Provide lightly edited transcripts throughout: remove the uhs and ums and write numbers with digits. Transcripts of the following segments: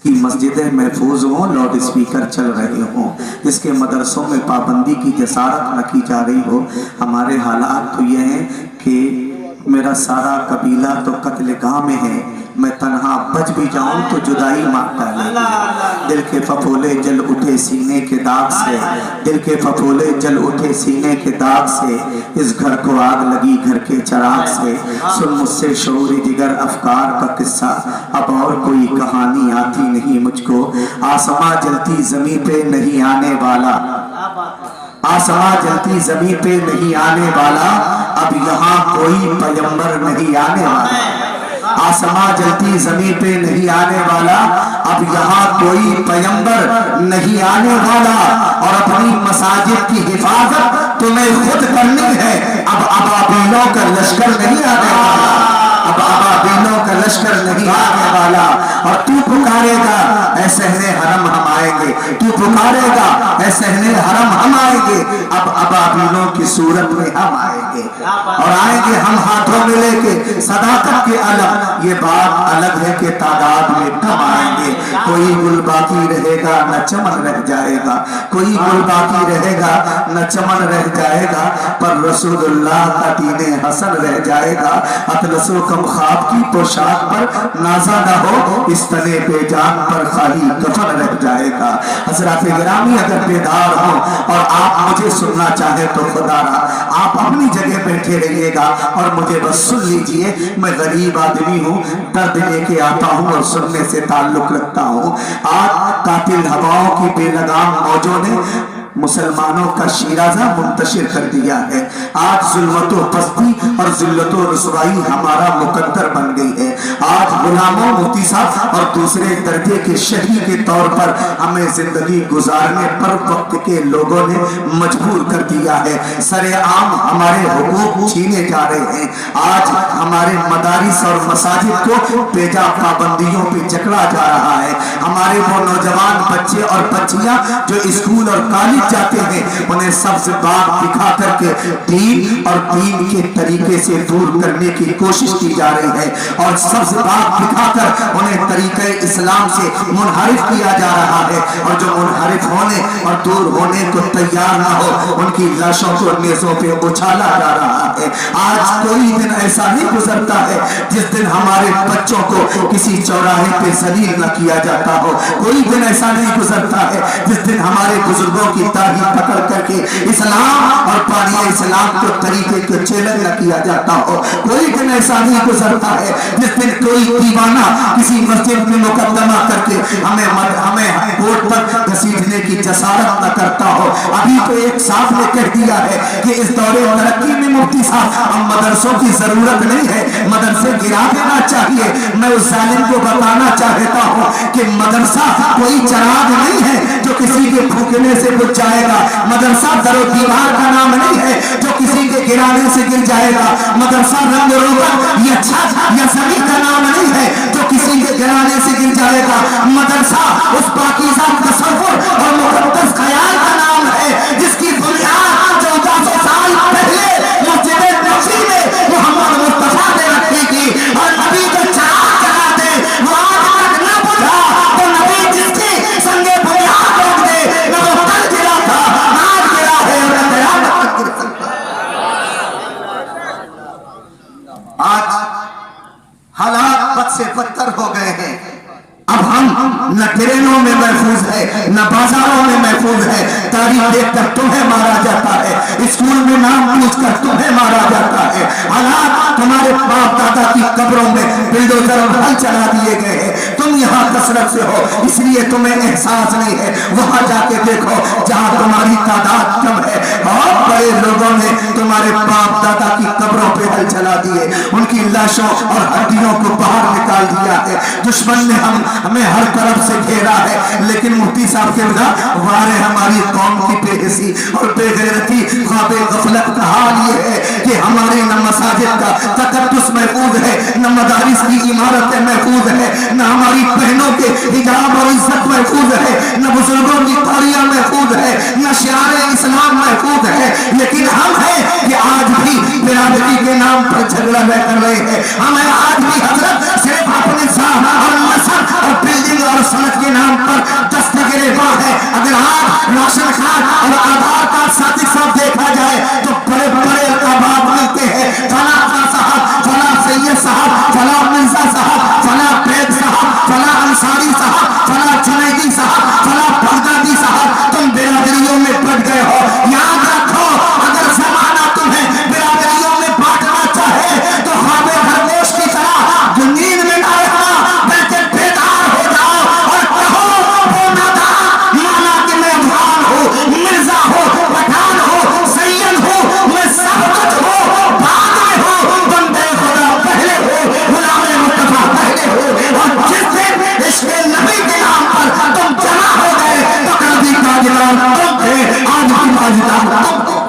की मस्जिदें महफूज हों, लाउड स्पीकर चल रहे हों, जिसके मदरसों में पाबंदी की जसारत न की जा रही हो। हमारे हालात तो ये हैं कि मेरा सारा कबीला तो कत्लेगाह में है, मैं तन्हा बच भी जाऊं तो जुदाई मार डालेगी। दिल के फफोले जल उठे सीने के दाग से, दिल के फफोले जल उठे सीने के दाग से, इस घर को आग लगी घर के चिराग से। सुन मुझसे शऊर जिगर अफकार का किस्सा, अब और कोई कहानी आती नहीं मुझको। आसमां जलती जमीन पे नहीं आने वाला, आसमां जलती जमीन पे नहीं आने वाला, अब यहाँ कोई पैगंबर नहीं आने वाला। आसमां जलती जमीन पे नहीं आने वाला, अब यहाँ कोई पैगंबर नहीं आने वाला। और अपनी मसाजिद की हिफाजत तुम्हें खुद करनी है, अब अबाबीलों का लश्कर नहीं आने वाला, अब अबाबीलों का लश्कर नहीं आने वाला। और तू पुकारेगा ऐ सहने हरम हम आएंगे, तू पुकारेगा ऐ सहने हरम हम आएंगे, अब अबाबीलों की सूरत में हम आएंगे। और आएंगे हम हाथों में लेके सदाकत के अलग, ये बात अलग है कि तादाद में कम आएंगे। कोई गुल बाकी रहेगा न चमन रह जाएगा, कोई गुल बाकी रहेगा न चमन रह जाएगा, पर रसूलुल्लाह का दीने हसन रह जाएगा। अतलसो कम ख्वाब की पोशाक पर नाजा न हो, इस तने पे जान पर खाली कफन रह जाएगा। हजरत गिरामी अगर बेदार हो और आप मुझे सुनना चाहे तो खुदारा आप अपनी जगह बैठे रहिएगा और मुझे बस सुन लीजिए। मैं गरीब आदमी हूँ, दर्द लेके आता हूँ और सुनने से ताल्लुक रखता हूँ। आज कातिल हवाओं की बेलगाम मौजों ने मुसलमानों का शीराजा मुंतशिर कर दिया है। आज जुल्मतो पस्ती और जिल्लतो रुसवाई हमारा मुकद्दर बन गई है। आज गुलामों मुफ्ती साहब और दूसरे दर्जे के शहीद के तौर पर हमें जिंदगी गुजारने पर वक्त के लोगों ने मजबूर कर दिया है। सरेआम हमारे हुकूक छीने जा रहे हैं। आज हमारे मदारिस और मसाजिद को बेजा पाबंदियों पे जकड़ा जा रहा है। हमारे वो नौजवान बच्चे और बच्चियां जो स्कूल और कॉलेज जाते हैं, उन्हें सबसे बात दिखा करके दीन और दीन के तरीके से दूर करने की कोशिश की जा रही है और सबसे बात दिखाकर उन्हें तरीके इस्लाम से मुनहरिफ किया जा रहा है। और जो मुनहरिफ होने और दूर होने को तैयार ना हो, उनकी लाशों को नेज़ों पे उछाला जा रहा है। आज कोई दिन ऐसा नहीं गुजरता है जिस दिन हमारे बच्चों को किसी चौराहे पे जलील न किया जाता हो। कोई दिन ऐसा नहीं गुजरता है जिस दिन हमारे बुजुर्गों की दाढ़ी पकड़ करके इस्लाम और पानी इस्लाम को तरीके को चैलेंज न किया जाता हो। कोई दिन ऐसा नहीं गुजरता है जिस दिन कोई दीवाना किसी मस्जिद में मुकदमा करके हमें कोर्ट तक घसीटने की जसारत न करता हो। अभी तो एक साहब ने कह दिया है कि इस दौरे तरक्की में मुफ्ती साहब हम मदरसों की जरूरत नहीं है, मदरसे गिरा देना चाहिए। मैं उस जालिम को बताना चाहता हूँ कि मदरसा कोई चराग नहीं है जो किसी के फूकने से बुझ जाएगा। मदरसा दरो दीवार का नाम नहीं है जो किसी के गिराने से गिर जाएगा। मदरसा रंग रोगन या छत या जमीन का नाम नहीं है जो किसी के गिराने से गिर जाएगा। मदरसा उस पाकीज़ा तसव्वुर और मुक़द्दस ख्याल का नाम है जिसकी बुनियाद 1400 साल पहले मस्जिद नबवी में मोहम्मद मुस्तफा ने रखी थी। और नबी को चराग जलाते वो आज तक न बुझा, तो नबी जिसकी संगे बुनियाद रोक दे न वो कल गिरा था, आज गिरा है और न क़यामत तक गिर सकता। आज हालात बद से बदतर हो गए हैं। अब हम न ट्रेनों में महफूज है न बाजारों में महफूज है। तारीख देखकर तुम्हें मारा जाता है, स्कूल में नाम पूछकर तुम्हें मारा जाता है। हालात तुम्हारे बाप दादा की कब्रों में बिल्डोजर और हल चला दिए गए हैं। तुम यहाँ कसरत से हो इसलिए तुम्हें एहसास नहीं है। वहां जाके देखो जहाँ तुम्हारी तादाद कम है। बहुत बड़े लोगों ने तुम्हारे बाप दादा की कब्रों पे हल चला दिए, उनकी लाशों और हड्डियों को बाहर निकाल दिया है। दुश्मन ने हमें हर तरफ से घेरा है, लेकिन मुफ्ती साहब के बजा वारे हमारी कौम की बेहिसी और बेगैरती ख्वाबे गफलत का हाल ये है कि हमारे न मसाजिद का तकद्दुस महफूज है, न मदारिस की इमारतें महफूज है, न हमारी बहनों के हिजाब और इज्जत महफूज है, न बुजुर्गों की तारियां महफूज है, न शिआरे इस्लाम महफूज है। लेकिन हम हैं कि आज भी बिरादरी के नाम पर झगड़ा कर रहे हैं। हमें आज भी हजरत सिर्फ अपने साथ और नस्ल और सिंध और सनत के नाम पर दस्तगिरेबां है। अगर आज राशन कार्ड और आधार कार्ड साथी साथ देखा जाए तो बड़े बड़े अहबाब मिलते हैं, फला साहब, फला सैयद साहब, फला मिर्जा साहब, फला बैद साहब, फला अंसारी साहब, फला जुनैदी साहब, फला बगदादी साहब। तुम बिरादरियों में बट गए हो। याद रखो, अगर जमाना तुम्हें बिरादरियों में बांटना चाहे तो ख्वाबे खरगोश की तरह जो नींद में ना रहना बल्कि बेदार हो जाओ और कहो वो नादान माना कि मैं अफगान हूँ, मिर्जा हो, पठान हो, सैयद हो, मैं सब कुछ हो, बाद में हो, बंदे खुदा पहले हो, गुलामे मुस्तफा पहले हो। और जिस दिन इश्क़े नबी के नाम पर तुम जमा हो गए तो कभी ताजदार तुम थे, आज भी ताजदार तुम हो।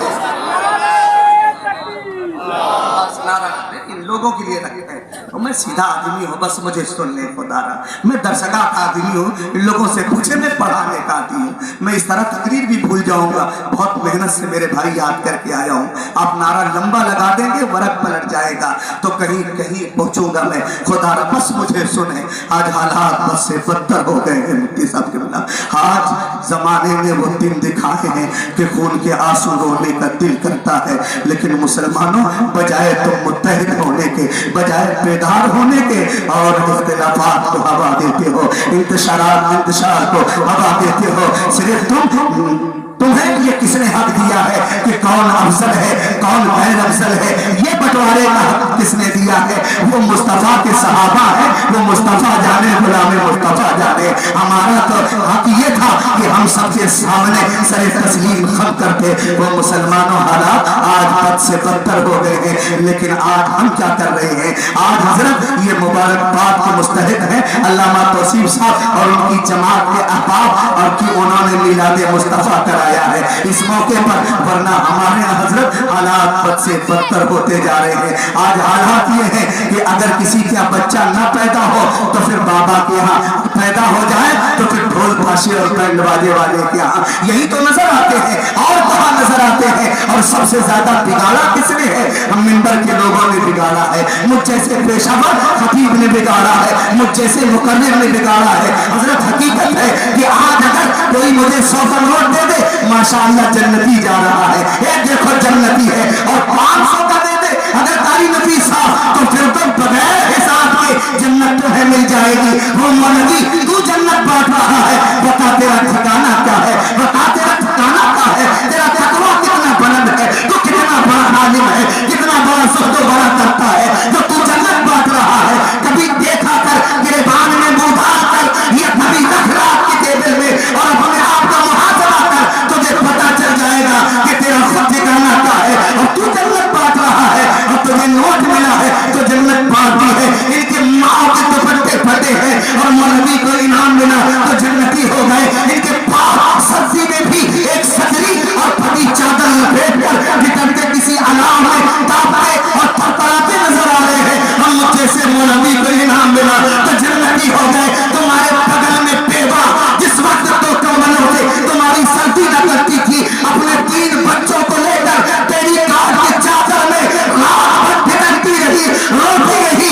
इन लोगों के लिए रखे हैं तो मैं सीधा आदमी हूँ, बस मुझे सुनने को दारा। मैं दर्शका का आदमी हूँ, इन लोगों से पूछे मैं पढ़ाने का आदमी हूँ। मैं इस तरह तकरीर भी भूल जाऊंगा। बहुत मेहनत से मेरे भाई याद करके आया हूँ। आप नारा लंबा लगा देंगे, वरक पलट जाएगा तो कहीं कहीं पहुंचूंगा मैं। खुदा बस मुझे सुने। आज हालात बस से बदतर हो गए हैं मुफ्ती साहब के बिना। आज जमाने ने वो दिन दिखाए हैं कि खून के आंसू रोने का दिल करता है, लेकिन मुसलमानों बजाय तुम मुत्तहिद होने के, बजाय बेदार होने के और इख्तिलाफात को हवा देते हो, इंतशार को हवा देते हो। सिर्फ तुम्हें ये किसने हक दिया है कि कौन अफजल है कौन गैर अफजल है? ये बंटवारे का हक किसने दिया है? वो मुस्तफा के सहाबा है, वो मुस्तफा जाने, गुलामे मुस्तफा जाने। हमारा तो हक ये था कि हम सबके सामने सरे तस्लीम खम करते। वो मुसलमानों हालात आज बद से बदतर हो गए हैं, लेकिन आज हम क्या कर रहे हैं? आज हजरत ये मुबारकबाद के मुस्तहिक हैं अल्लामा तौसीफ साहब और उनकी जमात के अहबाब और कि उन्होंने मिलादे मुस्तफा कराया है इस मौके पर, वरना हमारे हजरत हालात बद से बदतर होते जा रहे हैं। आज हालात ये है कि अगर किसी का बच्चा न पैदा हो तो फिर बाबा के यहाँ, पैदा हो जाए तो फिर ढोल फाशी और बैंड बाजे वाले के यहाँ, यही तो नजर आते हैं। और कहाँ नजर आते हैं? और सबसे ज्यादा बिगाड़ा किसने है? हम मिंबर के लोगों ने बिगाड़ा है, मुझ जैसे पेशावर खतीब ने बिगाड़ा है, मुझ जैसे मुकर्रिर ने बिगाड़ा है। हजरत हकीकत है कि आज अगर कोई मुझे 100 का नोट दे दे, माशाअल्लाह जन्नती जा रहा है, ये देखो जन्नती है। और 500 का दे दे अगर तारी नबी साहब तो फिर तो बगैर हिसाब के जन्नत तो है मिल जाएगी। वो मौलवी तू जन्नत बांट रहा है, बता तेरा ठिकाना क्या है? बता तेरा ठिकाना क्या है? तेरा तकवा कितना बुलंद है? तू कितना बड़ा आलिम है? कितना बड़ा सुख्तो बड़ा करता है जो तू जन्नत बांट रहा है? कभी देखा कर गिरबान में मुंह डाल कर ये कभी रख रात की टेबल में और अपने आप का मुहासबा कर, तुझे पता चल जाएगा कि तेरा खुद ठिकाना क्या है। और तू जन्नत बांट रहा है और तुझे नोट मिला है तो जन्नत बांटी है। इनके माँ के दुपट्टे फटे हैं और मौलवी को इनाम मिला तो जन्नती हो गए। इनके पाँव सर्दी में भी एक सदरी और फटी चादर लपेट कर निकलते किसी अलाव में तापते और थरथराते नजर आ रहे हैं। हम मुझे से मौलवी को इनाम मिला तो जन्नती हो गए। तुम्हारे बगल में पेवा जिस वक्त तो कमलों से तुम्हारी सर्दी न करती थी, अपने 3 बच्चों को लेकर तेरी कार की चादर में रात भर फिरती रही, रोती रही,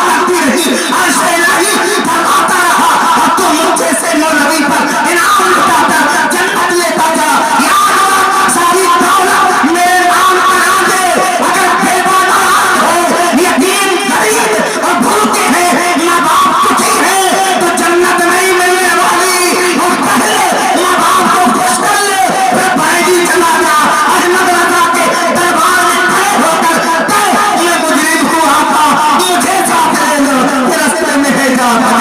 करती रही, ऐसे नहीं फरमाता रहा और तुम मुझे से मौलवी पर इनाम लुटाता जन्नत लेता जा। यार सारी दौलत मेरे नाम बना दे, अगर बेबनान हो, यतीम गरीब और भूखे हैं, माँ बाप दुखी है तो जन्नत नहीं मिलने वाली। और पहले माँ बाप को खुश कर ले, फिर बैगी चला जा। अहमद रजा के दरबार में खड़े होकर मैं मुजरिम हूँ, आपा मुझे साथ ले लो, रस्ते में है जाता।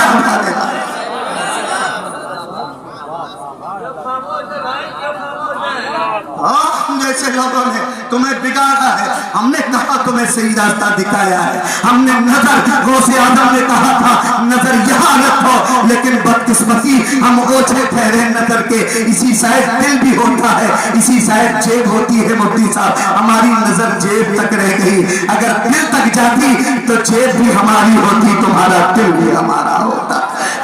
जैसे लोगों ने तुम्हें बिगाड़ा है, हमने कहा तुम्हें सही रास्ता दिखाया है। हमने नजर, गौसे आदम ने कहा था नजर यहाँ रखो, लेकिन बदकिस्मती हम ओछे ठहरे नजर के। इसी शायद दिल भी होता है, इसी शायद जेब होती है। मुफ्ती साहब हमारी नजर जेब तक रह गई, अगर दिल तक जाती तो जेब भी हमारी होती, तुम्हारा दिल भी हमारा होता।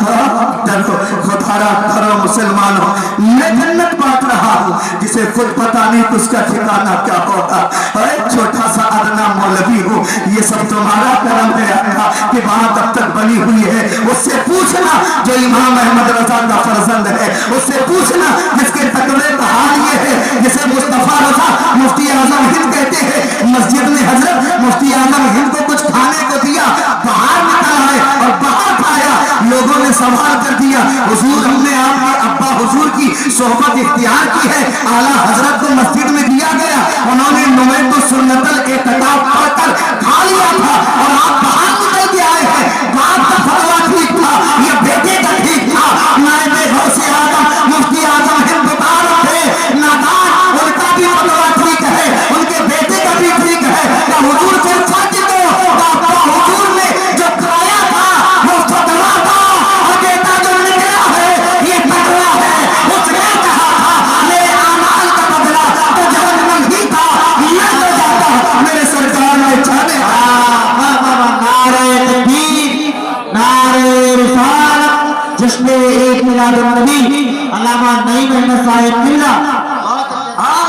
डरो, खुदारा डरो मुसलमानों, मैं जन्नत बांट रहा हूँ जिसे खुद पता नहीं कि उसका ठिकाना क्या होगा। अरे छोटा सा अदना मौलवी हूँ, ये सब तुम्हारा करम है अल्लाह कि वहां दफ्तर बनी हुई है। उससे पूछना जो इमाम अहमद रजा का फर्जंद है, उससे पूछना जिसके तकवे का हाल ये है, जिसे मुस्तफा रजा मुफ्ती आजम हिंद कहते हैं। मस्जिद में हजरत मुफ्ती आजम हिंद को कुछ खाने को दिया, बाहर निकला है और बाहर खाया, लोगों ने सवाल कर दिया, हुजूर हमने आपके अब्बा हुजूर की सोहबत इख्तियार की है, आला हजरत को मस्जिद में दिया गया, उन्होंने नुमैतो सुन्नतल इत्तिकाफ पढ़कर खा लिया था और आप बाहर निकल के आए हैं। बाप का फतवा ठीक था, ये बेटे का ठीक था। नायबे गौसे आजम मुफ्ती आजम हिंद बता रहे थे, नादान उनका भी फतवा ठीक है, उनके बेटे का भी ठीक है। क्या हुजूर फिर सच दो, अब्बा हुजूर ने जो खाया था वो फतवा था और बेटा जो निकला है ये फतवा है। उसने कहा था मेरे अमाल का बदला तो जहन्नम ही था, मैं तो जाता मेरे सरकार ने जाने। नारे तकबीर, नारे रिसालत, जिसमें एक मिलाद नबी अल्लामा नईम अहमद साहिब मिल्ला।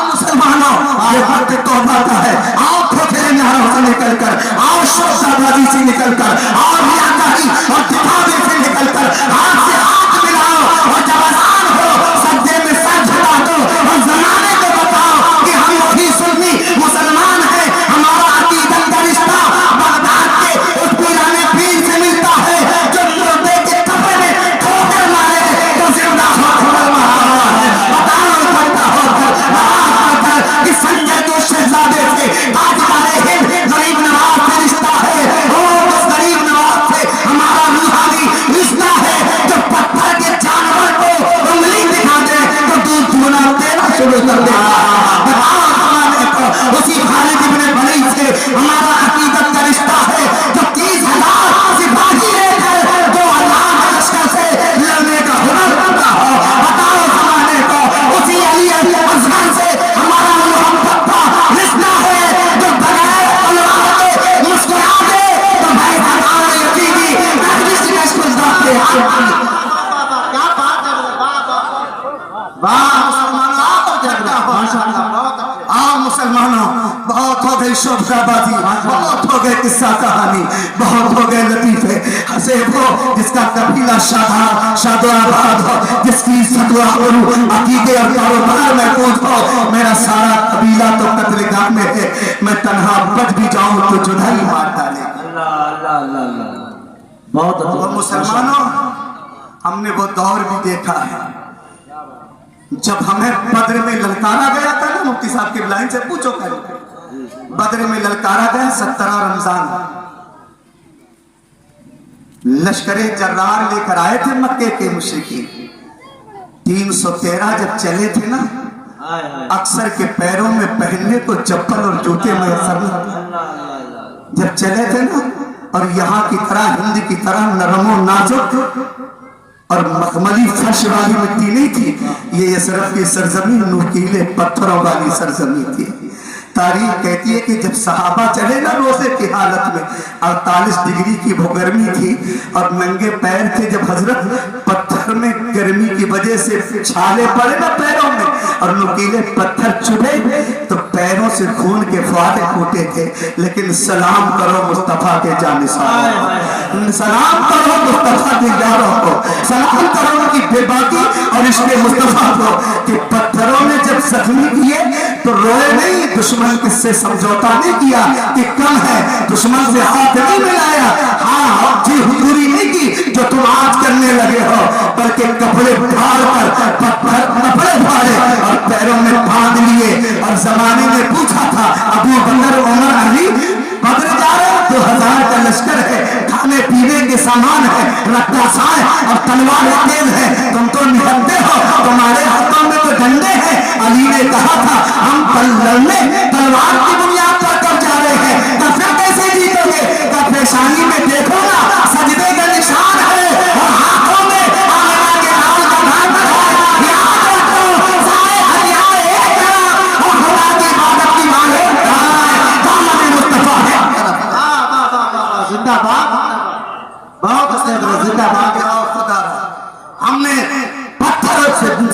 मुसलमानों, ये वक्त तौबा का है। आओ खोखले नारों से निकलकर, आओ शोशाबाजी से निकलकर, आओ रियाकारी और दिखावे से निकलकर हाथ से हाथ मिलाओ और जब अज़ान हो सज्जे में सर झुका दो और ज़माने को बताओ कि हम वही सुन्नी मुसलमान हैं। हमारा अकीदत का रिश्ता बगदाद के उस पुराने पीर से मिलता है जो मुर्दे के कब्र में ठोकर मारे तो जिंदा होकर मारा है। बताओ इकट्ठा होकर कि संजय जो शहजादे थे ताजदारे हिंद गरीब नवाज से रिश्ता है, और उस गरीब नवाज से हमारा रूहानी रिश्ता है जो पत्थर के जानवर को उंगली दिखा दे तो दूध चूना देना शुरू कर देगा। बताओ ज़माने को उसी खालिद इब्ने वलीद से हमारा अकीदत का रिश्ता है जो 30,000 सिपाही लेकर जो अल्लाह के लश्कर से लड़ने का हुनर रखता हो। बताओ ज़माने को उसी अली असगर से हमारा मोहब्बत का रिश्ता है जो बगैर तलवार के मुस्कुरा दे तो भाई हमारे यकीनी मजलिस का गुज़ारते हैं। क्या बात है, वाह मुसलमानों, आओ मुसलमानों, बहुत हो गई शोभाबाजी, बहुत हो गए किस्सा कहानी, बहुत हो गए लतीफे हंसे वो जिसका कबीला शादाबाद हो, जिसकी सतवा अकीदे और कारोबार में पूछ हो। मेरा सारा कबीला तो कत्लेगाह में है, मैं तन्हा बच भी जाऊं तो जुदाई मार डाले। अल्लाह अल्लाह अल्लाह। बहुत मुसलमानों, हमने वो दौर भी देखा है जब हमें बद्र में ललकारा गया था ना। मुफ्ती साहब के लाइन से पूछो कल, बद्र में ललकारा गया 17 रमजान, लश्करे जर्रार लेकर आए थे मक्के के मुशरिकीन। 313 जब चले थे ना, अक्सर के पैरों में पहनने को चप्पल और जूते मैसर न थे। जब चले थे ना, और यहाँ की तरह हिंद की तरह नरमो नाजुक और मखमली फर्श वाली मिट्टी नहीं थी, ये यसरफ की सरजमीन नुकीले पत्थरों वाली सरजमीन थी। तारीख कहती है कि जब सहाबा चले ना रोजे की हालत में, 48 डिग्री की वो गर्मी थी और नंगे पैर थे। जब हजरत पत्थर में गर्मी की वजह से छाले पड़े ना पैरों में और नुकीले पत्थर चुभे तो पैरों से खून के फुहारे फूटे थे। लेकिन सलाम करो मुस्तफा के जानिसाब, सलाम करो मुस्तफा के यारों को, सलाम करो उनकी बेबाकी और इसके मुस्तफा को कि पत्थरों ने जब जख्मी किए तो रोए नहीं, दुश्मन किससे समझौता नहीं किया कि कम है, दुश्मन से हाथ नहीं मिलाया, हाँ जी हुजूरी नहीं की जो तुम आज करने लगे हो, बल्कि कपड़े फाड़ कर पत्थर कपड़े फाड़े और पैरों में बांध लिए। और जमाने में पूछा था अबू बकर उमर अली, बद्र जा रहे 2000 का लश्कर है, खाने पीने के सामान है, रक्तासाए और तलवार तेज है, तुम तो निकलते हो, तुम्हारे हाथों में तो डंडे हैं। अली ने कहा था हम लड़ने तलवार की बुनियाद पर कब जा रहे हैं, तो फिर कैसे जीतोगे? तो पेशानी में देखो ना सजदे का निशान है और हाथों में आमिना के लाल का धागा है। याद रखो सारे हथियार एक तरफ और खुदा की इबादत की मांग एक तरफ, दामन मुस्तफा है। जिंदाबाद, बहुत जिंदाबाद।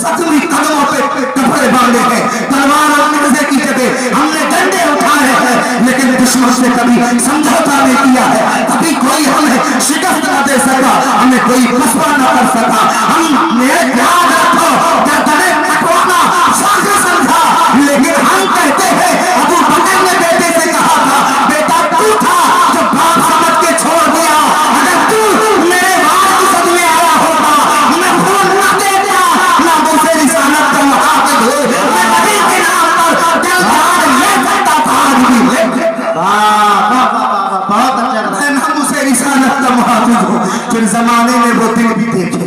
जख्मी कदमों पे कपड़े बांधे हैं, तलवार और नेज़े की जगह हमने डंडे उठाए हैं, लेकिन दुश्मन से कभी समझौता नहीं किया है, कभी कोई हमें शिकस्त न दे सका, हमें कोई पसवा न कर सका। हम याद रखो गर्दने कटवाना साजिश समझा, लेकिन हम कहते हैं अबू बकर ने बेटे से कहा था, बेटा तू था जो बाप समझ के छोड़ दिया, अगर तू मेरे बाप की सद में आया होता मैं खून न देता, ना मुझसे रिसालत का मुहाफिज हो, मैं नबी के नाम पर दिलदार ले सकता था आज भी। बहुत अच्छा ना मुझसे रिसालत का मुहाफिज हो। फिर जमाने में वो दिन भी देखे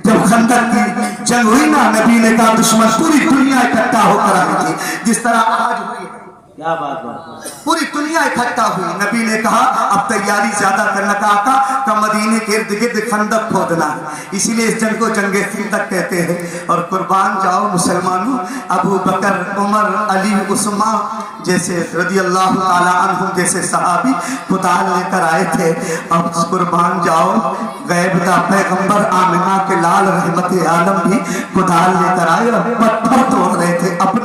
जब खंदक की जंग हुई ना, नबी ने कहा दुश्मन पूरी दुनिया इकट्ठा होकर आई थी, जिस तरह आज हुई है, क्या बात है। पूरी दुनिया इकट्ठा हुई। नबी ने कहा अब तैयारी ज्यादा करना का मदीने के इर्द गिर्द खंदक खोदना है, इसीलिए इस जंग को जंगे खंदक कहते हैं। और कुर्बान जाओ मुसलमानों, अबू बकर, उमर, अली, उस्मान जैसे रदी अल्लाह ताला अन्हुम जैसे सहाबी खुदा लेकर आए थे। अब कुर्बान जाओ गैब दा पैगंबर आमिना के लाल रहमत आलम भी खुदा लेकर आए।